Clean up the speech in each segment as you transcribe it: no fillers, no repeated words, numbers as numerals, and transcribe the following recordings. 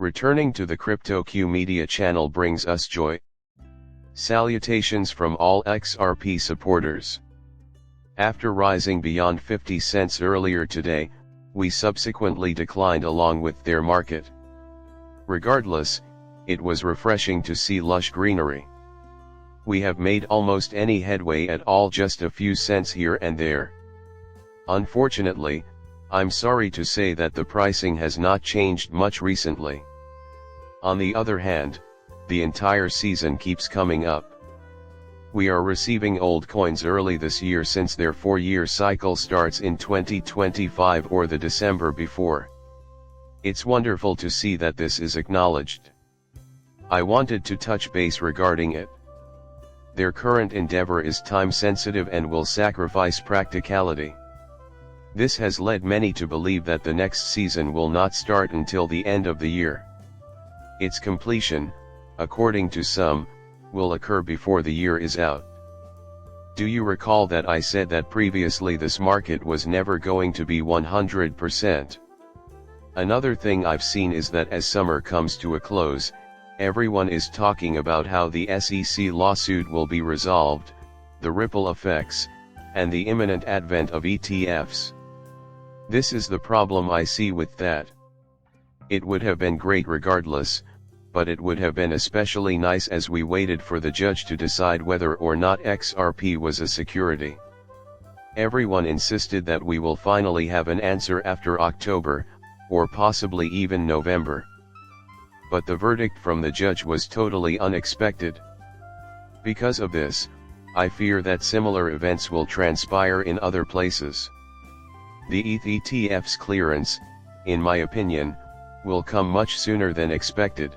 Returning to the CryptoQ Media channel brings us joy. Salutations from all XRP supporters. After rising beyond 50 cents earlier today, we subsequently declined along with their market. Regardless, it was refreshing to see lush greenery. We have made almost any headway at all, just a few cents here and there. Unfortunately, I'm sorry to say that the pricing has not changed much recently. On the other hand, the entire season keeps coming up. We are receiving old coins early this year since their 4-year cycle starts in 2025 or the December before. It's wonderful to see that this is acknowledged. I wanted to touch base regarding it. Their current endeavor is time-sensitive and will sacrifice practicality. This has led many to believe that the next season will not start until the end of the year. Its completion, according to some, will occur before the year is out. Do you recall that I said that previously this market was never going to be 100%? Another thing I've seen is that as summer comes to a close, everyone is talking about how the SEC lawsuit will be resolved, the ripple effects, and the imminent advent of ETFs. This is the problem I see with that. It would have been great regardless, but it would have been especially nice as we waited for the judge to decide whether or not XRP was a security. Everyone insisted that we will finally have an answer after October, or possibly even November. But the verdict from the judge was totally unexpected. Because of this, I fear that similar events will transpire in other places. The ETH ETF's clearance, in my opinion, will come much sooner than expected.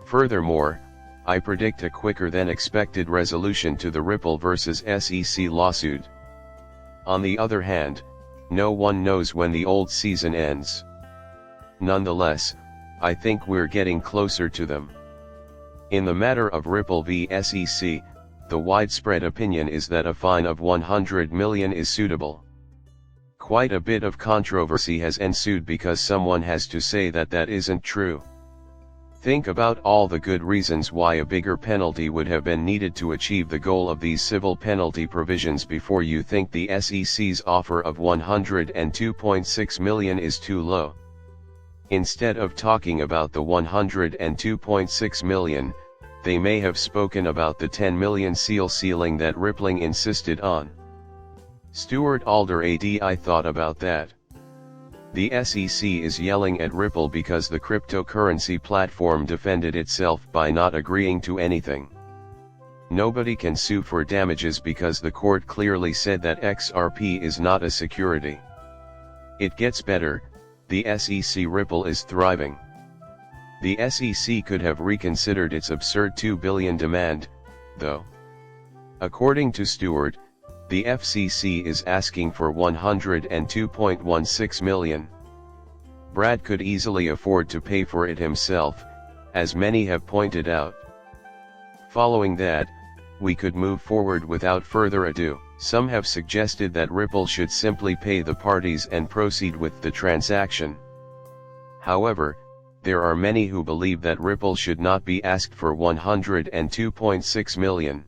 Furthermore, I predict a quicker than expected resolution to the Ripple vs. SEC lawsuit. On the other hand, no one knows when the old season ends. Nonetheless, I think we're getting closer to them. In the matter of Ripple v SEC, the widespread opinion is that a fine of 100 million is suitable. Quite a bit of controversy has ensued because someone has to say that that isn't true. Think about all the good reasons why a bigger penalty would have been needed to achieve the goal of these civil penalty provisions before you think the SEC's offer of 102.6 million is too low. Instead of talking about the 102.6 million, they may have spoken about the 10 million ceiling that Rippling insisted on. Stuart Alder I thought about that. The SEC is yelling at Ripple because the cryptocurrency platform defended itself by not agreeing to anything. Nobody can sue for damages because the court clearly said that XRP is not a security. It gets better, the SEC Ripple is thriving. The SEC could have reconsidered its absurd $2 billion demand, though. According to Stewart, the FCC is asking for 102.16 million. Brad could easily afford to pay for it himself, as many have pointed out. Following that, we could move forward without further ado. Some have suggested that Ripple should simply pay the parties and proceed with the transaction. However, there are many who believe that Ripple should not be asked for 102.6 million.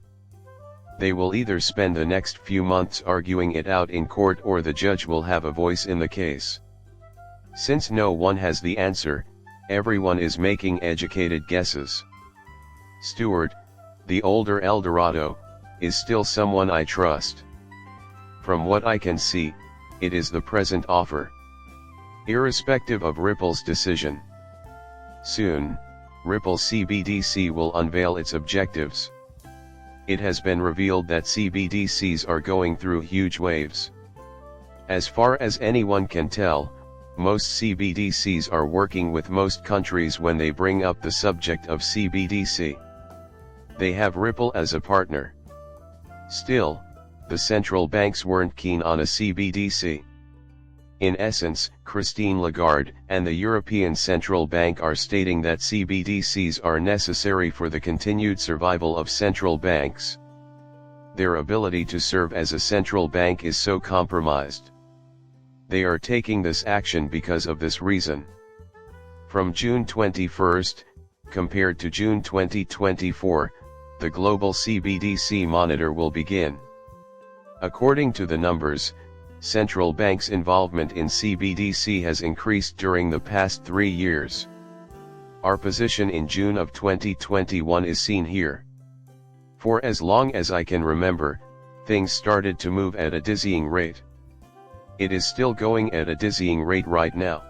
They will either spend the next few months arguing it out in court or the judge will have a voice in the case. Since no one has the answer, everyone is making educated guesses. Stewart, the older Eldorado, is still someone I trust. From what I can see, it is the present offer. Irrespective of Ripple's decision. Soon, Ripple CBDC will unveil its objectives. It has been revealed that CBDCs are going through huge waves. As far as anyone can tell, most CBDCs are working with most countries when they bring up the subject of CBDC. They have Ripple as a partner. Still, the central banks weren't keen on a CBDC. In essence, Christine Lagarde and the European Central Bank are stating that CBDCs are necessary for the continued survival of central banks. Their ability to serve as a central bank is so compromised. They are taking this action because of this reason. From June 21, compared to June 2024, the global CBDC monitor will begin. According to the numbers, central banks' involvement in CBDC has increased during the past 3 years. Our position in June of 2021 is seen here. For as long as I can remember, things started to move at a dizzying rate. It is still going at a dizzying rate right now.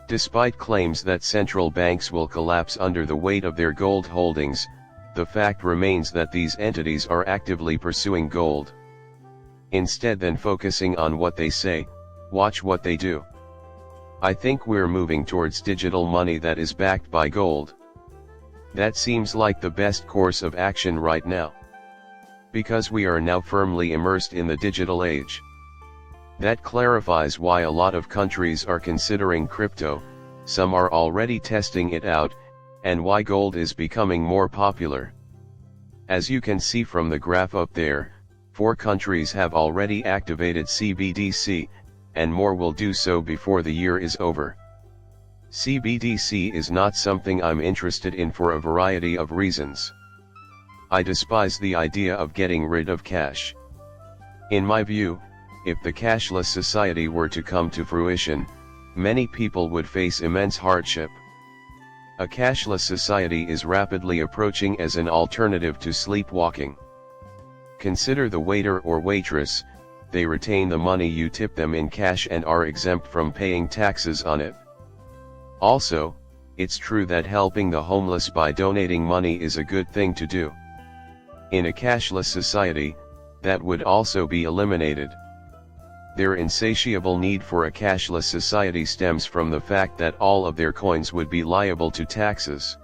Despite claims that central banks will collapse under the weight of their gold holdings, the fact remains that these entities are actively pursuing gold. Instead than focusing on what they say, watch what they do. I think we're moving towards digital money that is backed by gold. That seems like the best course of action right now. Because we are now firmly immersed in the digital age. That clarifies why a lot of countries are considering crypto, some are already testing it out, and why gold is becoming more popular. As you can see from the graph up there, 4 countries have already activated CBDC, and more will do so before the year is over. CBDC is not something I'm interested in for a variety of reasons. I despise the idea of getting rid of cash. In my view, if the cashless society were to come to fruition, many people would face immense hardship. A cashless society is rapidly approaching as an alternative to sleepwalking. Consider the waiter or waitress, they retain the money you tip them in cash and are exempt from paying taxes on it. Also, it's true that helping the homeless by donating money is a good thing to do. In a cashless society, that would also be eliminated. Their insatiable need for a cashless society stems from the fact that all of their coins would be liable to taxes.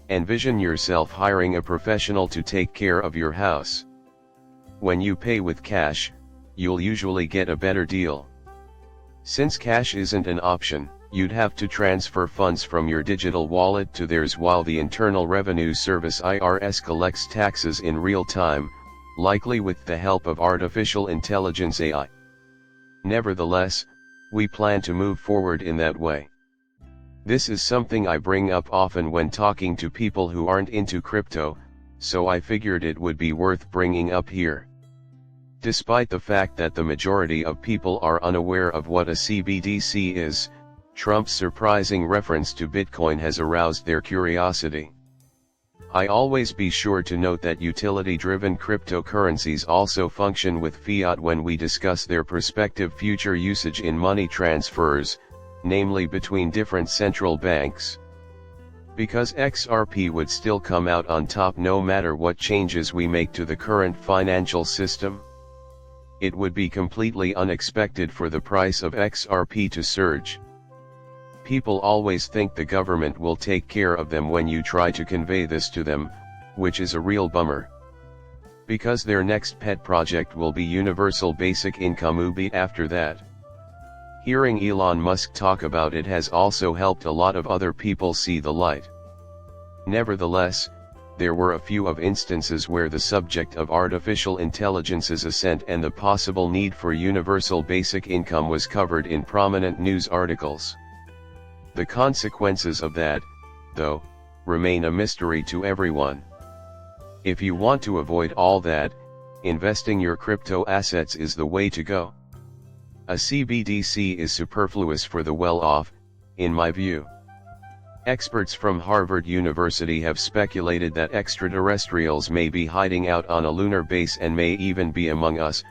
Envision yourself hiring a professional to take care of your house. When you pay with cash, you'll usually get a better deal. Since cash isn't an option, you'd have to transfer funds from your digital wallet to theirs while the Internal Revenue Service (IRS) collects taxes in real time, likely with the help of artificial intelligence (AI). Nevertheless, we plan to move forward in that way. This is something I bring up often when talking to people who aren't into crypto, so I figured it would be worth bringing up here. Despite the fact that the majority of people are unaware of what a CBDC is, Trump's surprising reference to Bitcoin has aroused their curiosity. I always be sure to note that utility-driven cryptocurrencies also function with fiat when we discuss their prospective future usage in money transfers, namely between different central banks. Because XRP would still come out on top no matter what changes we make to the current financial system. It would be completely unexpected for the price of XRP to surge. People always think the government will take care of them when you try to convey this to them, which is a real bummer. Because their next pet project will be universal basic income UBI after that. Hearing Elon Musk talk about it has also helped a lot of other people see the light. Nevertheless, there were a few of instances where the subject of artificial intelligence's ascent and the possible need for universal basic income was covered in prominent news articles. The consequences of that, though, remain a mystery to everyone. If you want to avoid all that, investing your crypto assets is the way to go. A CBDC is superfluous for the well-off, in my view. Experts from Harvard University have speculated that extraterrestrials may be hiding out on a lunar base and may even be among us,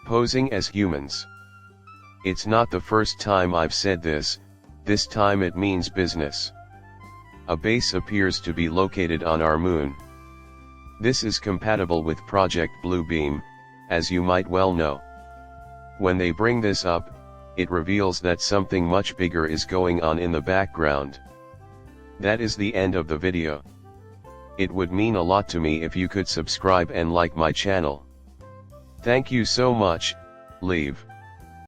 posing as humans. It's not the first time I've said this. This time it means business. A base appears to be located on our moon. This is compatible with Project Bluebeam, as you might well know. When they bring this up, it reveals that something much bigger is going on in the background. That is the end of the video. It would mean a lot to me if you could subscribe and like my channel. Thank you so much. Leave.